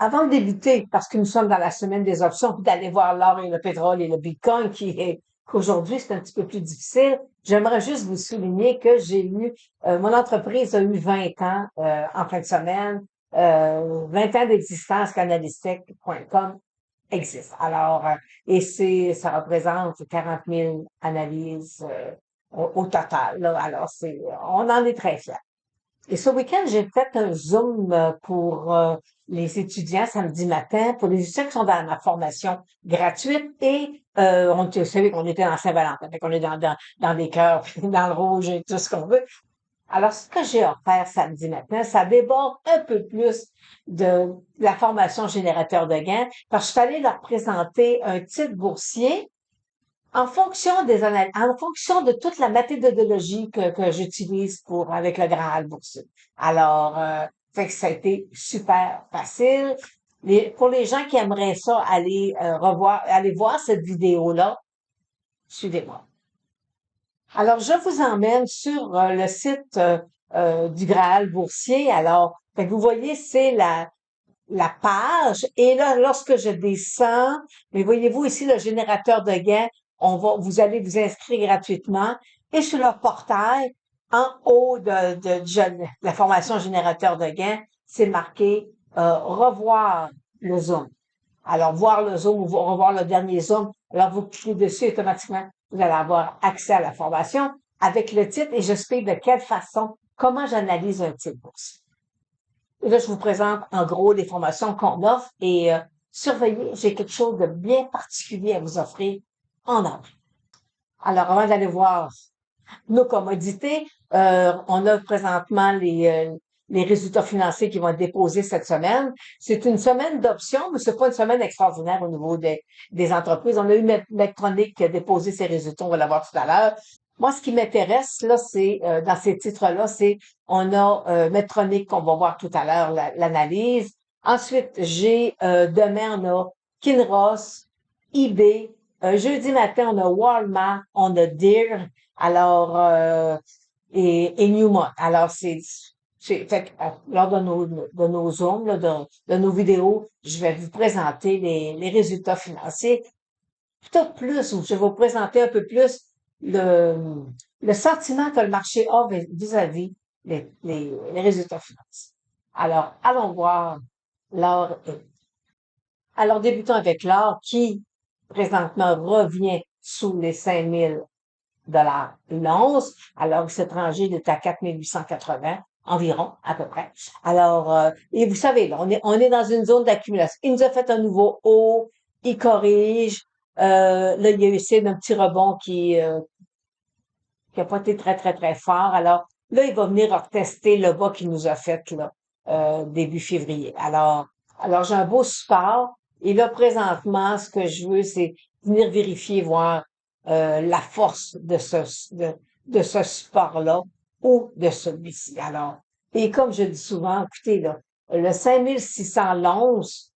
Avant de débuter, parce que nous sommes dans la semaine des options, puis d'aller voir l'or et le pétrole et le Bitcoin, qu'aujourd'hui c'est un petit peu plus difficile, j'aimerais juste vous souligner que mon entreprise a eu 20 ans en fin de semaine, 20 ans d'existence qu'analystech.com existe. Alors, ça représente 40 000 analyses au total. Là. Alors, on en est très fiers. Et ce week-end, j'ai fait un Zoom pour les étudiants samedi matin, pour les étudiants qui sont dans ma formation gratuite et vous savez qu'on était dans Saint-Valentin, fait qu'on est dans des cœurs, dans le rouge et tout ce qu'on veut. Alors, ce que j'ai offert samedi matin, ça déborde un peu plus de la formation générateur de gains, parce que je suis allée leur présenter un titre boursier en fonction de toute la méthodologie que j'utilise avec le grand hall boursier. Alors, fait que ça a été super facile. Pour les gens qui aimeraient ça, aller voir cette vidéo-là, suivez-moi. Alors, je vous emmène sur le site du Graal boursier. Alors, fait que vous voyez, c'est la page. Et là, lorsque je descends, mais voyez-vous ici le générateur de gains, vous allez vous inscrire gratuitement. Et sur le portail, en haut de la formation générateur de gains, c'est marqué revoir le Zoom. Alors, voir le Zoom ou revoir le dernier Zoom, alors vous cliquez dessus automatiquement, vous allez avoir accès à la formation avec le titre et j'explique de quelle façon, comment j'analyse un titre boursier. Et là, je vous présente en gros les formations qu'on offre et surveillez, j'ai quelque chose de bien particulier à vous offrir en avril. Alors, avant d'aller voir nos commodités, on a présentement les résultats financiers qui vont être déposés cette semaine. C'est une semaine d'options, mais c'est pas une semaine extraordinaire au niveau des entreprises. On a eu Medtronic qui a déposé ses résultats, on va l'avoir tout à l'heure. Moi, ce qui m'intéresse, là, c'est dans ces titres-là, on a Medtronic qu'on va voir tout à l'heure, l'analyse. Ensuite, demain, on a Kinross, eBay. Jeudi matin, on a Walmart, on a Deere, alors et Newmont. Alors, lors de nos Zooms, là, de nos vidéos, je vais vous présenter les résultats financiers. Peut-être plus, ou je vais vous présenter un peu plus le, le sentiment que le marché a vis-à-vis les résultats financiers. Alors, allons voir l'or. Alors, débutons avec l'or qui, présentement, revient sous les 5 000 $ l'once, alors que cet rangé est à 4 880 environ, à peu près. Alors, et vous savez, là, on est dans une zone d'accumulation. Il nous a fait un nouveau haut, il corrige. Là, il y a eu ici un petit rebond qui a pas été très, très, très fort. Alors, là, il va venir retester le bas qu'il nous a fait, là, début février. Alors, j'ai un beau support. Et là, présentement, ce que je veux, c'est venir vérifier, voir la force de ce support-là ou de celui-ci. Alors, et comme je dis souvent, écoutez, là, le 5611,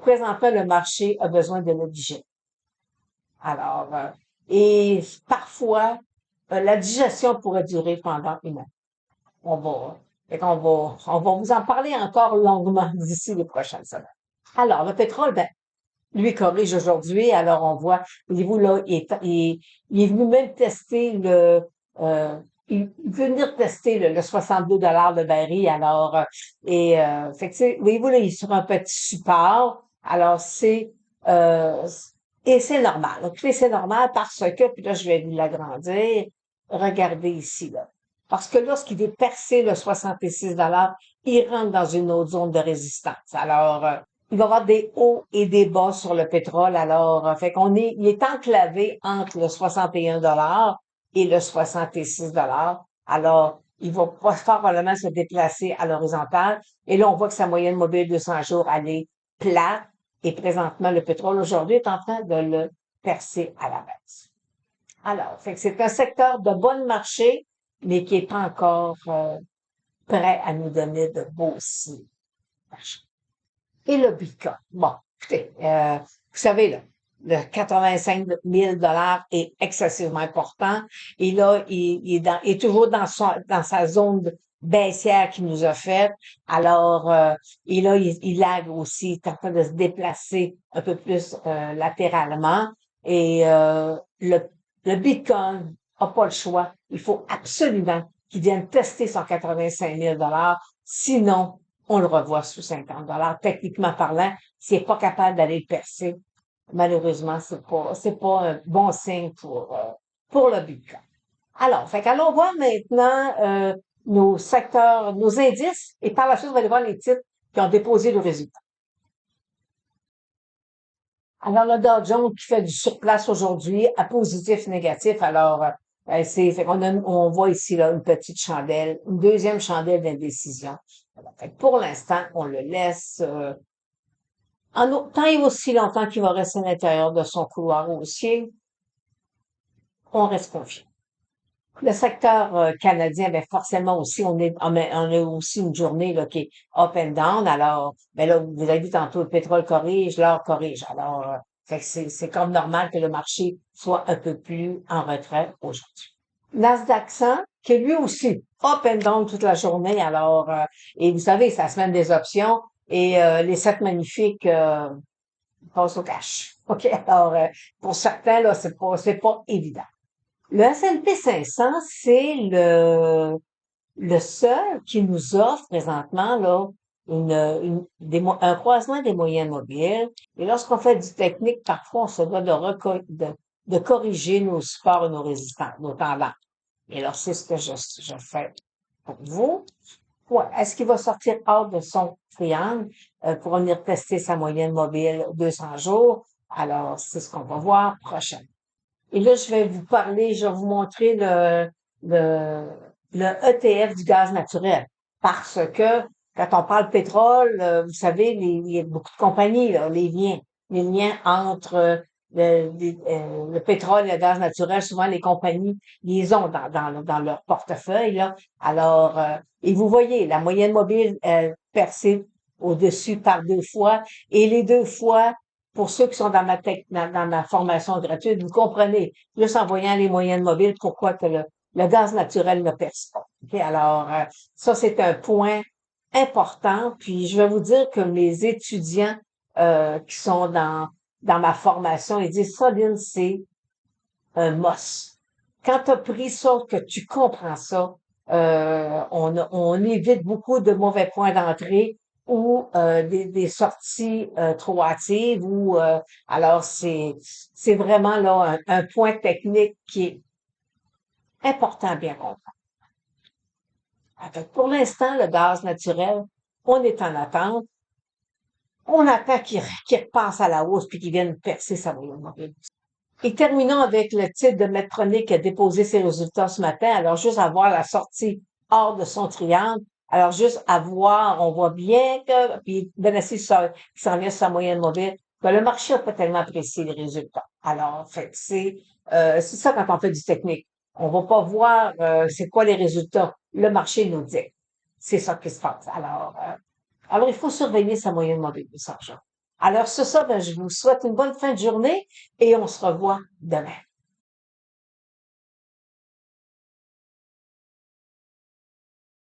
présentement, le marché a besoin de le digérer. Alors, et parfois, la digestion pourrait durer pendant une heure. On va, on va vous en parler encore longuement d'ici les prochaines semaines. Alors, le pétrole, ben, lui corrige aujourd'hui. Alors, on voit, voyez-vous, là, il est venu même tester il veut venir tester le 62 $ de baril. Alors, fait que, voyez-vous, là, il est sur un petit support. Alors, euh, et c'est normal. Écoutez, c'est normal parce que, puis là, je vais vous l'agrandir. Regardez ici, là. Parce que lorsqu'il est percé le 66 $, il rentre dans une autre zone de résistance. Alors, il va y avoir des hauts et des bas sur le pétrole. Alors, il est enclavé entre le 61 $ et le 66 $. Alors, il va probablement se déplacer à l'horizontale. Et là, on voit que sa moyenne mobile de 200 jours, elle est plate. Et présentement, le pétrole aujourd'hui est en train de le percer à la baisse. Alors, c'est un secteur de bon marché, mais qui est pas encore prêt à nous donner de beaux signes. Et le Bitcoin. Bon, écoutez, vous savez, là, le 85 000 $ est excessivement important. Et là, il est toujours dans sa zone baissière qu'il nous a faite. Alors, et là, il lag aussi, il est en train de se déplacer un peu plus latéralement. Et le Bitcoin n'a pas le choix. Il faut absolument qu'il vienne tester son 85 000 sinon on le revoit sous 50 techniquement parlant. S'il n'est pas capable d'aller le percer, malheureusement, c'est pas un bon signe pour le Bitcoin. Alors, fait qu'allons voir maintenant nos secteurs, nos indices, et par la suite, on va aller voir les titres qui ont déposé le résultat. Alors, le Dow Jones qui fait du surplace aujourd'hui, à positif, négatif. Alors, fait qu'on on voit ici là, une petite chandelle, une deuxième chandelle d'indécision. Alors, fait que pour l'instant, on le laisse tant et aussi longtemps qu'il va rester à l'intérieur de son couloir haussier, on reste confiant. Le secteur canadien, ben forcément aussi, on a aussi une journée là, qui est up and down. Alors, ben là, vous avez vu tantôt, le pétrole corrige, l'or corrige. Alors, fait que c'est comme normal que le marché soit un peu plus en retrait aujourd'hui. Nasdaq 100, qui est lui aussi up and down toute la journée. Alors, et vous savez, c'est la semaine des options et les 7 magnifiques passent au cash. OK? Alors, pour certains, là, c'est pas évident. Le S&P 500, c'est le seul qui nous offre présentement là un croisement des moyennes mobiles. Et lorsqu'on fait du technique, parfois, on se doit de corriger nos supports et nos résistances, nos tendances. Et alors, c'est ce que je fais pour vous. Ouais. Est-ce qu'il va sortir hors de son triangle pour venir tester sa moyenne mobile 200 jours? Alors, c'est ce qu'on va voir prochainement. Et là, je vais vous montrer le, le ETF du gaz naturel. Parce que quand on parle pétrole, vous savez, il y a beaucoup de compagnies, là, les liens entre le pétrole et le gaz naturel, souvent les compagnies les ont dans leur portefeuille, là. Alors, et vous voyez, la moyenne mobile percée au-dessus par 2 fois, et les 2 fois pour ceux qui sont dans ma formation gratuite, vous comprenez, juste en voyant les moyennes mobiles, pourquoi que le gaz naturel ne perce pas. OK? Alors, ça, c'est un point important. Puis, je vais vous dire que mes étudiants qui sont dans ma formation, ils disent, ça, Lynn, c'est un must. Quand tu as pris ça, que tu comprends ça, on évite beaucoup de mauvais points d'entrée ou des sorties trop hâtives ou alors c'est vraiment là un point technique qui est important à bien comprendre. Pour l'instant, le gaz naturel, on est en attente. On attend qu'il repasse à la hausse puis qu'il vienne percer sa moyenne. Et terminons avec le titre de Medtronic qui a déposé ses résultats ce matin. Alors, juste à voir la sortie hors de son triangle. Alors, juste à voir, on voit bien que, puis Benassi qui s'en vient sur sa moyenne mobile, que le marché n'a pas tellement apprécié les résultats. Alors, en fait, c'est ça quand on fait du technique. On va pas voir c'est quoi les résultats. Le marché nous dit. C'est ça qui se passe. Alors, il faut surveiller sa moyenne mobile, ça. Alors, sur ça, ben, je vous souhaite une bonne fin de journée et on se revoit demain.